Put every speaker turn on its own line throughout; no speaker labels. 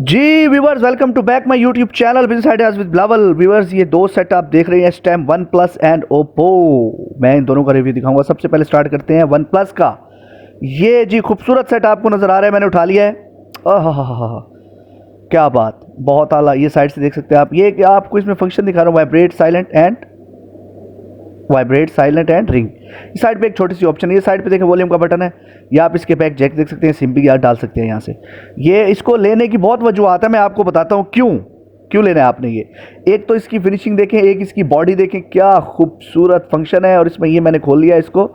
Ji viewers, welcome to back my YouTube channel business ideas with Bilawal. Viewers, ये दो set आप देख रहे हैं इस time, OnePlus and Oppo. मैं इन दोनों का रिव्यू दिखाऊंगा। सबसे पहले स्टार्ट करते हैं वन प्लस का। ये जी खूबसूरत सेट आपको नज़र आ रहा है, मैंने उठा लिया है। क्या बात, बहुत आला। ये साइड से देख सकते हैं आप। ये क्या आपको इसमें फंक्शन दिखा रहा हूँ, वाइब्रेट साइलेंट एंड रिंग। इस साइड पे एक छोटी सी ऑप्शन है, ये साइड पे देखें वॉल्यूम का बटन है, या आप इसके बैक जैक देख सकते हैं, सिम भी यार डाल सकते हैं यहाँ से। ये इसको लेने की बहुत वजूहत है, मैं आपको बताता हूँ क्यों लेना है आपने ये। एक तो इसकी फिनिशिंग देखें, एक इसकी बॉडी देखें, क्या खूबसूरत फंक्शन है। और इसमें ये मैंने खोल लिया इसको,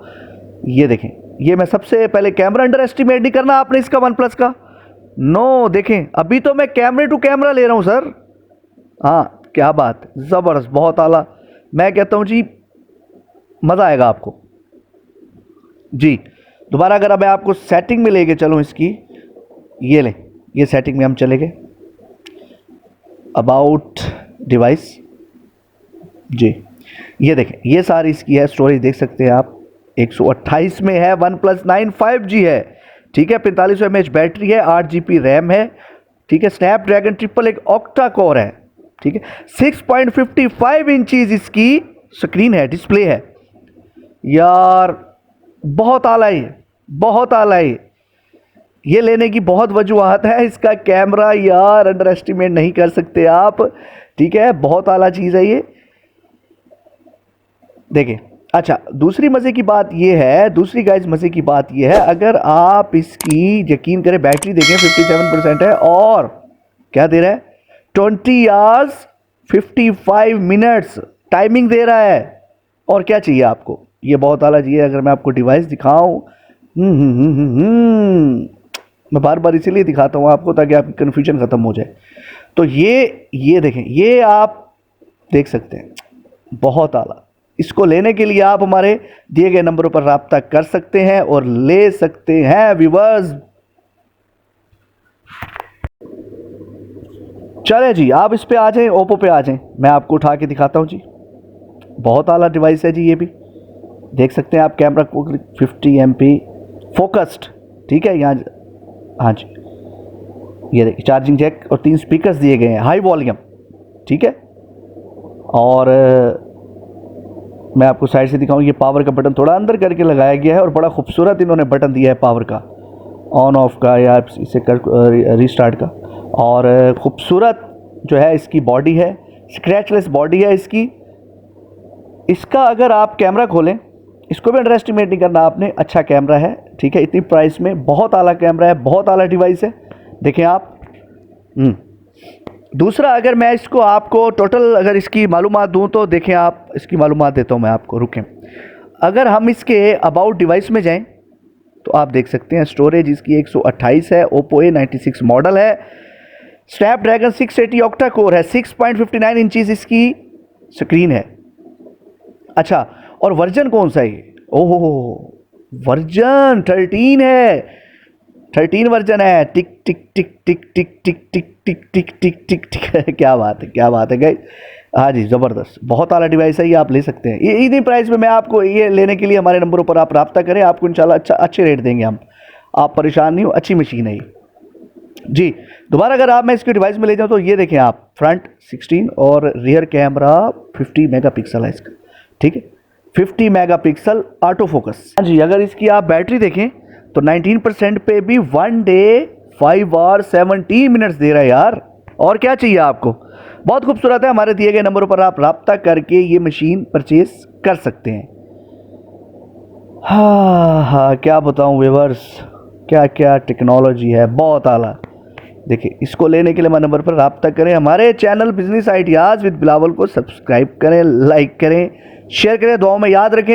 ये देखें। ये मैं सबसे पहले कैमरा अंडर एस्टिमेट नहीं करना आपने इसका वन प्लस का, नो। देखें अभी तो मैं कैमरे टू कैमरा ले रहा हूँ सर। हाँ क्या बात, ज़बरदस्त, बहुत आला। मैं कहता हूँ जी मज़ा आएगा आपको जी। दोबारा अगर मैं आपको सेटिंग में लेके चलूँ इसकी, ये लें, ये सेटिंग में हम चले गए, अबाउट डिवाइस जी। ये देखें, ये सारी इसकी है स्टोरेज, देख सकते हैं आप 128 में है, वन प्लस 9 5G है, ठीक है। 4500 mAh बैटरी है, 8GB रैम है, ठीक है। स्नैपड्रैगन 888 ऑक्टा कोर है, ठीक है। 6.55 इंचीज इसकी स्क्रीन है, डिस्प्ले है यार। बहुत आला है, बहुत आला है। ये लेने की बहुत वजूहत है। इसका कैमरा यार अंडर एस्टिमेट नहीं कर सकते आप, ठीक है। बहुत आला चीज़ है ये, देखें। अच्छा, दूसरी मज़े की बात ये है, दूसरी गाइस मज़े की बात ये है, अगर आप इसकी यकीन करें, बैटरी देखें 57% है, और क्या दे रहा है, 20 आवर्स 55 मिनट्स टाइमिंग दे रहा है। और क्या चाहिए आपको, ये बहुत आला चाहिए। अगर मैं आपको डिवाइस दिखाऊं, मैं बार बार इसीलिए दिखाता हूँ आपको ताकि आपकी कन्फ्यूजन ख़त्म हो जाए। तो ये देखें, ये आप देख सकते हैं, बहुत आला। इसको लेने के लिए आप हमारे दिए गए नंबरों पर राब्ता कर सकते हैं और ले सकते हैं व्यूअर्स। चले जी, आप इस पे आ जाएं, ओप्पो पे आ जाएं, मैं आपको उठा के दिखाता हूँ जी। बहुत आला डिवाइस है जी, ये भी देख सकते हैं आप। कैमरा को 50 MP फोकस्ड, ठीक है यहाँ, हाँ जी। ये देखिए, चार्जिंग जैक और 3 स्पीकर्स दिए गए हैं, हाई वॉल्यूम, ठीक है। और मैं आपको साइड से दिखाऊं, ये पावर का बटन थोड़ा अंदर करके लगाया गया है, और बड़ा खूबसूरत इन्होंने बटन दिया है पावर का, ऑन ऑफ का या इसे कर रीस्टार्ट का। और खूबसूरत जो है इसकी बॉडी है, स्क्रैचलेस बॉडी है इसकी। इसका अगर आप कैमरा खोलें, इसको भी अंडर एस्टिमेट नहीं करना आपने, अच्छा कैमरा है, ठीक है। इतनी प्राइस में बहुत आला कैमरा है, बहुत आला डिवाइस है, देखें आप। दूसरा, अगर मैं इसको आपको टोटल अगर इसकी मालूमात दूं तो देखें आप, इसकी मालूमात देता हूं मैं आपको, रुकें। अगर हम इसके अबाउट डिवाइस में जाएं तो आप देख सकते हैं स्टोरेज इसकी 128 है, ओप्पो A96 मॉडल है, स्नैपड्रैगन 680 ऑक्टा कोर है, 6.59 इंचीज इसकी स्क्रीन है। अच्छा, और वर्जन कौन सा है ये, ओहो, वर्जन 13 है, 13 वर्जन है। टिक टिक टिक टिक टिक टिक टिक टिक टिक टिक टिक टिक क्या बात है, क्या बात है गाइस। हाँ जी, ज़बरदस्त, बहुत आला डिवाइस है ये, आप ले सकते हैं। ये इतनी प्राइस में मैं आपको ये लेने के लिए हमारे नंबरों पर आप राब्ता करें, आपको इंशाल्लाह अच्छे रेट देंगे हम, आप परेशान नहीं हो, अच्छी मशीन है ये जी। दोबारा अगर आप मैं इसके डिवाइस में ले जाऊँ तो ये देखें आप, फ्रंट 16 और रियर कैमरा 50 मेगापिक्सल है इसका, ठीक है। 50 मेगापिक्सल ऑटो फोकस। हाँ जी, अगर इसकी आप बैटरी देखें तो 19% पे भी 1 डे 5 आवर 17 मिनट्स दे रहा है यार। और क्या चाहिए आपको, बहुत खूबसूरत है। हमारे दिए गए नंबरों पर आप राब्ता करके ये मशीन परचेज कर सकते हैं। हाँ, क्या बताऊं व्यूअर्स, क्या क्या टेक्नोलॉजी है, बहुत आला। देखिए, इसको लेने के लिए हमारे नंबर पर राब्ता करें। हमारे channel business ideas with Bilawal को सब्सक्राइब करें, लाइक करें, शेयर करें, दुआओं में याद रखें।